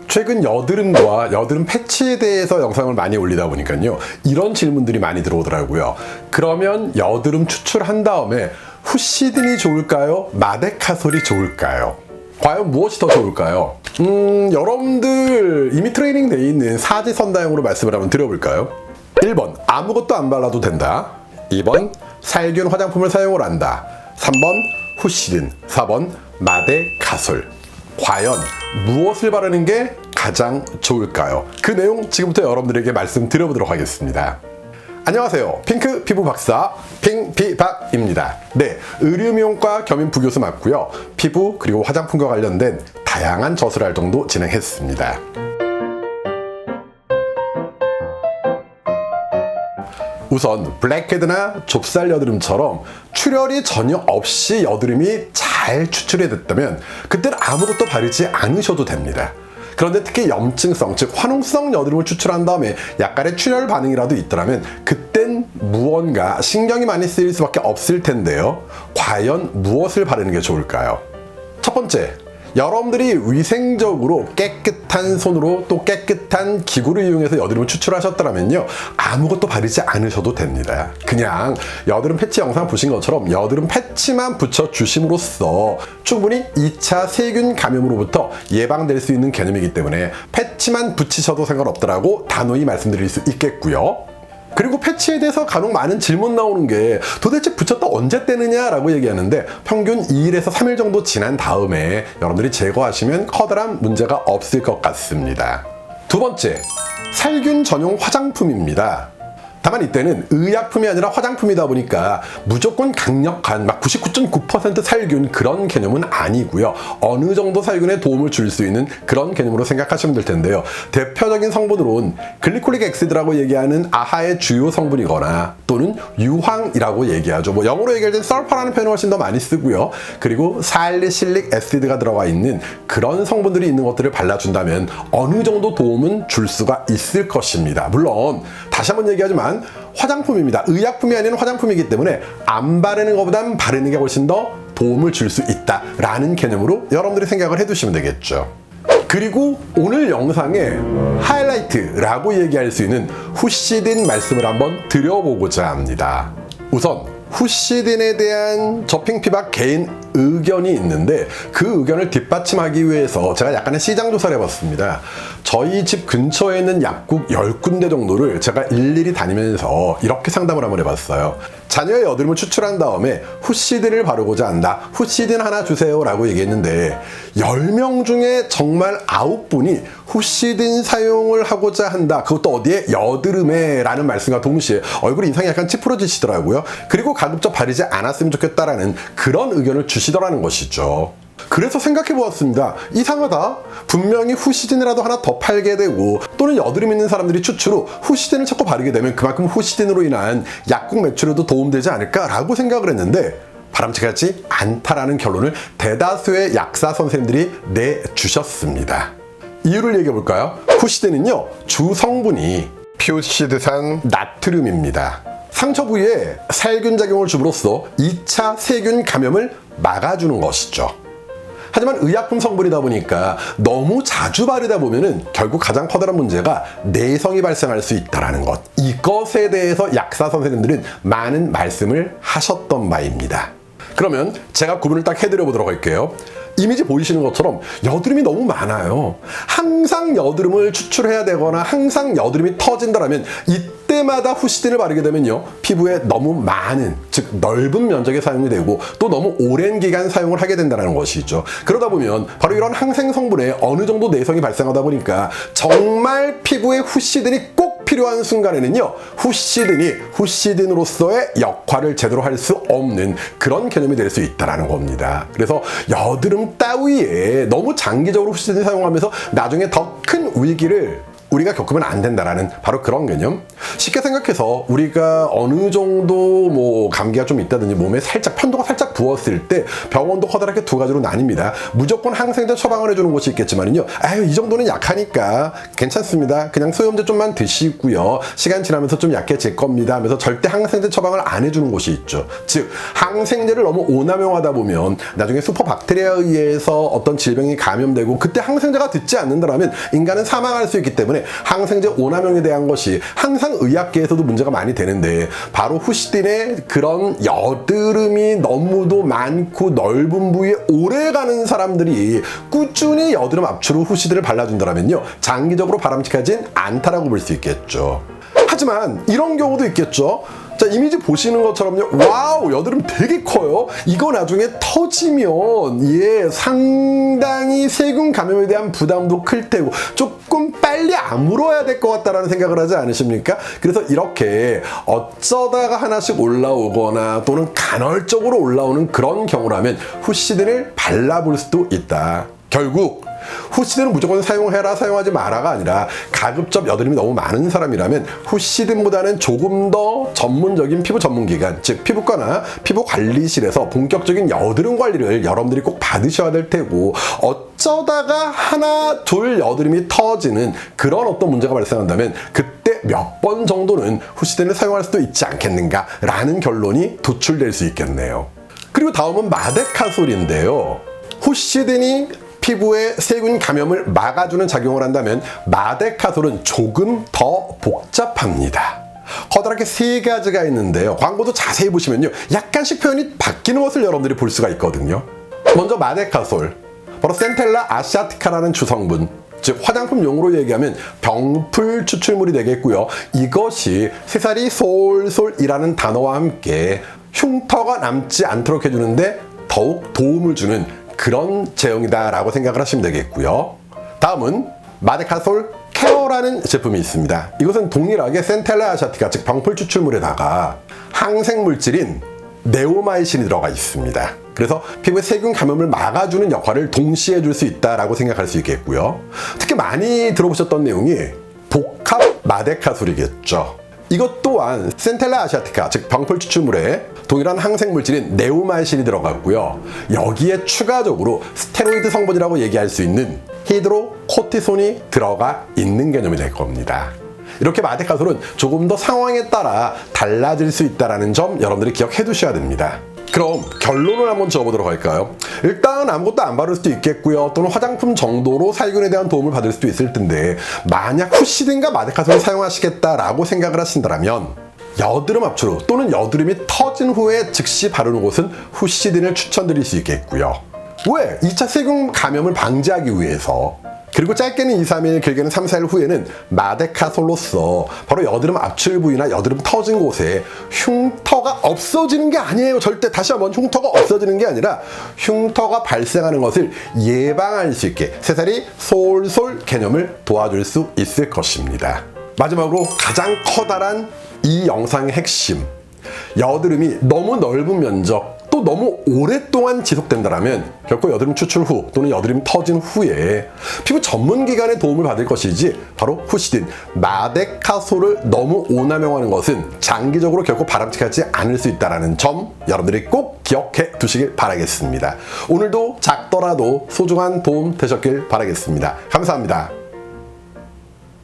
최근 여드름과 여드름 패치에 대해서 영상을 많이 올리다 보니까요, 이런 질문들이 많이 들어오더라고요. 그러면 여드름 추출한 다음에 후시딘이 좋을까요? 마데카솔이 좋을까요? 과연 무엇이 더 좋을까요? 여러분들 이미 트레이닝 돼 있는 사지선다형으로 말씀을 한번 드려볼까요? 1번 아무것도 안 발라도 된다. 2번 살균 화장품을 사용을 한다. 3번 후시딘. 4번 마데카솔. 과연 무엇을 바르는 게 가장 좋을까요? 그 내용 지금부터 여러분들에게 말씀드려보도록 하겠습니다. 안녕하세요. 핑크 피부 박사 핑피박입니다. 네, 의류미용과 겸임 부교수 맞고요. 피부 그리고 화장품과 관련된 다양한 저술 활동도 진행했습니다. 우선 블랙헤드나 좁쌀 여드름처럼 출혈이 전혀 없이 여드름이 잘 추출이 됐다면 그때는 아무것도 바르지 않으셔도 됩니다. 그런데 특히 염증성, 즉 화농성 여드름을 추출한 다음에 약간의 출혈 반응이라도 있더라면 그땐 무언가 신경이 많이 쓰일 수밖에 없을 텐데요. 과연 무엇을 바르는 게 좋을까요? 첫 번째, 여러분들이 위생적으로 깨끗한 손으로 또 깨끗한 기구를 이용해서 여드름을 추출하셨더라면요, 아무것도 바르지 않으셔도 됩니다. 그냥 여드름 패치 영상 보신 것처럼 여드름 패치만 붙여주심으로써 충분히 2차 세균 감염으로부터 예방될 수 있는 개념이기 때문에 패치만 붙이셔도 상관없다라고 단호히 말씀드릴 수 있겠고요. 그리고 패치에 대해서 간혹 많은 질문 나오는 게 도대체 붙였다 언제 떼느냐라고 얘기하는데 평균 2일에서 3일 정도 지난 다음에 여러분들이 제거하시면 커다란 문제가 없을 것 같습니다. 두 번째, 살균 전용 화장품입니다. 다만 이때는 의약품이 아니라 화장품이다 보니까 무조건 강력한 99.9% 살균 그런 개념은 아니고요. 어느 정도 살균에 도움을 줄 수 있는 그런 개념으로 생각하시면 될 텐데요. 대표적인 성분으로는 글리콜릭 엑시드라고 얘기하는 아하의 주요 성분이거나 또는 유황이라고 얘기하죠. 영어로 얘기할 땐 설퍼라는 표현을 훨씬 더 많이 쓰고요. 그리고 살리실릭 애시드가 들어가 있는 그런 성분들이 있는 것들을 발라준다면 어느 정도 도움은 줄 수가 있을 것입니다. 물론 다시 한번 얘기하지만 화장품입니다. 의약품이 아닌 화장품이기 때문에 안 바르는 것보단 바르는 게 훨씬 더 도움을 줄 수 있다라는 개념으로 여러분들이 생각을 해두시면 되겠죠. 그리고 오늘 영상의 하이라이트라고 얘기할 수 있는 후시딘 말씀을 한번 드려보고자 합니다. 우선 후시딘에 대한 저핑피박 개인 의견이 있는데 그 의견을 뒷받침하기 위해서 제가 약간의 시장 조사를 해봤습니다. 저희 집 근처에 있는 약국 10군데 정도를 제가 일일이 다니면서 이렇게 상담을 한번 해봤어요. 자녀의 여드름을 추출한 다음에 후시딘을 바르고자 한다. 후시딘 하나 주세요 라고 얘기했는데 10명 중에 정말 9분이 후시딘 사용을 하고자 한다. 그것도 어디에? 여드름에 라는 말씀과 동시에 얼굴 인상이 약간 찌푸러지시더라고요. 그리고 가급적 바르지 않았으면 좋겠다라는 그런 의견을 주시더라는 것이죠. 그래서 생각해 보았습니다. 이상하다. 분명히 후시딘이라도 하나 더 팔게 되고 또는 여드름 있는 사람들이 추출 후 후시딘을 자꾸 바르게 되면 그만큼 후시딘으로 인한 약국 매출에도 도움되지 않을까라고 생각을 했는데 바람직하지 않다라는 결론을 대다수의 약사 선생님들이 내주셨습니다. 이유를 얘기해 볼까요? 후시딘은요, 주 성분이 퓨시드산 나트륨입니다. 상처 부위에 살균 작용을 줌으로써 2차 세균 감염을 막아주는 것이죠. 하지만 의약품 성분이다 보니까 너무 자주 바르다 보면은 결국 가장 커다란 문제가 내성이 발생할 수 있다는 것. 이것에 대해서 약사 선생님들은 많은 말씀을 하셨던 바입니다. 그러면 제가 구분을 딱 해드려 보도록 할게요. 이미지 보이시는 것처럼 여드름이 너무 많아요. 항상 여드름을 추출해야 되거나 항상 여드름이 터진다면 이때마다 후시딘을 바르게 되면요, 피부에 너무 많은, 즉 넓은 면적에 사용이 되고 또 너무 오랜 기간 사용을 하게 된다는 것이죠. 그러다 보면 바로 이런 항생 성분에 어느 정도 내성이 발생하다 보니까 정말 피부에 후시딘이 꼭 필요한 순간에는요, 후시딘이 후시딘으로서의 역할을 제대로 할 수 없는 그런 개념이 될 수 있다는 겁니다. 그래서 여드름 따위에 너무 장기적으로 후시딘을 사용하면서 나중에 더 큰 위기를 우리가 겪으면 안 된다라는 바로 그런 개념. 쉽게 생각해서 우리가 어느 정도 뭐 감기가 좀 있다든지 몸에 살짝 편도가 살짝 부었을 때 병원도 커다랗게 두 가지로 나뉩니다. 무조건 항생제 처방을 해주는 곳이 있겠지만요, 아유 이 정도는 약하니까 괜찮습니다, 그냥 소염제 좀만 드시고요, 시간 지나면서 좀 약해질 겁니다 하면서 절대 항생제 처방을 안 해주는 곳이 있죠. 즉 항생제를 너무 오남용하다 보면 나중에 슈퍼박테리아에 의해서 어떤 질병이 감염되고 그때 항생제가 듣지 않는다면 인간은 사망할 수 있기 때문에 항생제 오남용에 대한 것이 항상 의학계에서도 문제가 많이 되는데, 바로 후시딘의 그런 여드름이 너무도 많고 넓은 부위에 오래가는 사람들이 꾸준히 여드름 압출후 후시딘을 발라준다면요, 장기적으로 바람직하진 않다라고 볼 수 있겠죠. 하지만 이런 경우도 있겠죠. 자, 이미지 보시는 것처럼요, 와우 여드름 되게 커요. 이거 나중에 터지면 상당히 세균 감염에 대한 부담도 클 테고 조금 빨리 아물어야 될 것 같다라는 생각을 하지 않으십니까? 그래서 이렇게 어쩌다가 하나씩 올라오거나 또는 간헐적으로 올라오는 그런 경우라면 후시딘을 발라볼 수도 있다. 결국 후시딘은 무조건 사용해라 사용하지 마라가 아니라, 가급적 여드름이 너무 많은 사람이라면 후시딘보다는 조금 더 전문적인 피부 전문기관, 즉 피부과나 피부관리실에서 본격적인 여드름 관리를 여러분들이 꼭 받으셔야 될 테고, 어쩌다가 하나 둘 여드름이 터지는 그런 어떤 문제가 발생한다면 그때 몇 번 정도는 후시딘을 사용할 수도 있지 않겠는가라는 결론이 도출될 수 있겠네요. 그리고 다음은 마데카솔인데요. 후시딘이 피부의 세균 감염을 막아주는 작용을 한다면 마데카솔은 조금 더 복잡합니다. 커다랗게 세 가지가 있는데요, 광고도 자세히 보시면요 약간씩 표현이 바뀌는 것을 여러분들이 볼 수가 있거든요. 먼저 마데카솔, 바로 센텔라 아시아티카라는 주성분, 즉 화장품 용어로 얘기하면 병풀 추출물이 되겠고요. 이것이 새살이 솔솔이라는 단어와 함께 흉터가 남지 않도록 해주는데 더욱 도움을 주는 그런 제형이다라고 생각을 하시면 되겠고요. 다음은 마데카솔 케어라는 제품이 있습니다. 이것은 동일하게 센텔라 아시아티카, 즉 병풀 추출물에다가 항생물질인 네오마이신이 들어가 있습니다. 그래서 피부의 세균 감염을 막아주는 역할을 동시에 해줄 수 있다라고 생각할 수 있겠고요. 특히 많이 들어보셨던 내용이 복합 마데카솔이겠죠. 이것 또한 센텔라 아시아티카, 즉 병풀 추출물에 동일한 항생물질인 네오마이신이 들어갔고요. 여기에 추가적으로 스테로이드 성분이라고 얘기할 수 있는 히드로코티손이 들어가 있는 개념이 될 겁니다. 이렇게 마데카솔은 조금 더 상황에 따라 달라질 수 있다는 점 여러분들이 기억해 두셔야 됩니다. 그럼 결론을 한번 지어보도록 할까요? 일단 아무것도 안 바를 수도 있겠고요. 또는 화장품 정도로 살균에 대한 도움을 받을 수도 있을 텐데, 만약 후시딘과 마데카솔을 사용하시겠다라고 생각을 하신다면 여드름 압출 후 또는 여드름이 터진 후에 즉시 바르는 곳은 후시딘을 추천드릴 수 있겠고요. 왜? 2차 세균 감염을 방지하기 위해서. 그리고 짧게는 2, 3일, 길게는 3, 4일 후에는 마데카솔로서 바로 여드름 압출 부위나 여드름 터진 곳에 흉터가 없어지는 게 아니에요. 절대 다시 한번 흉터가 없어지는 게 아니라 흉터가 발생하는 것을 예방할 수 있게 새살이 솔솔 개념을 도와줄 수 있을 것입니다. 마지막으로 가장 커다란 이 영상의 핵심, 여드름이 너무 넓은 면적 또 너무 오랫동안 지속된다면 결코 여드름 추출 후 또는 여드름 터진 후에 피부 전문기관의 도움을 받을 것이지, 바로 후시딘, 마데카솔을 너무 오남용하는 것은 장기적으로 결코 바람직하지 않을 수 있다는 점 여러분들이 꼭 기억해 두시길 바라겠습니다. 오늘도 작더라도 소중한 도움 되셨길 바라겠습니다. 감사합니다.